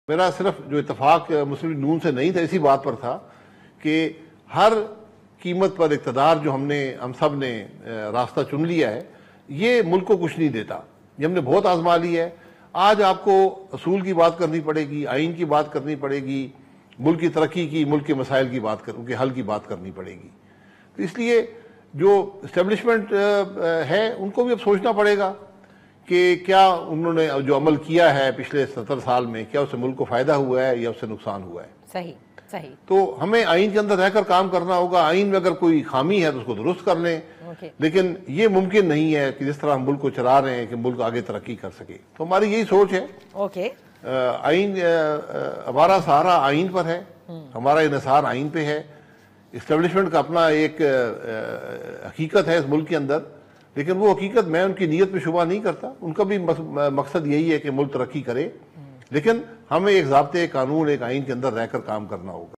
मेरा सिर्फ जो इत्तेफाक मुस्लिम लीग नून से नहीं था, इसी बात पर था कि हर कीमत पर इक़्तिदार जो हम सब ने रास्ता चुन लिया है, ये मुल्क को कुछ नहीं देता। ये हमने बहुत आजमा लिया है। आज आपको असूल की बात करनी पड़ेगी, आइन की बात करनी पड़ेगी, मुल्क की तरक्की की, मुल्क के मसाइल की बात उनके हल की बात करनी पड़ेगी। तो इसलिए जो इस्टेब्लिशमेंट है उनको भी अब सोचना पड़ेगा कि क्या उन्होंने जो अमल किया है पिछले 70 साल में, क्या उससे मुल्क को फायदा हुआ है या उससे नुकसान हुआ है। सही सही। तो हमें आइन के अंदर रहकर काम करना होगा। आइन में अगर कोई खामी है तो उसको दुरुस्त कर लें, लेकिन ये मुमकिन नहीं है कि जिस तरह हम मुल्क को चला रहे हैं कि मुल्क आगे तरक्की कर सके। तो हमारी यही सोच है। आइन, हमारा सहारा आइन पर है, हमारा इन्हिसार आइन पे है। इस्टेब्लिशमेंट का अपना एक हकीकत है इस मुल्क के अंदर, लेकिन वो हकीकत, मैं उनकी नीयत पे शुबा नहीं करता। उनका भी मकसद यही है कि मुल्क तरक्की करे, लेकिन हमें एक ज़ाब्ते, कानून, एक आइन के अंदर रहकर काम करना होगा।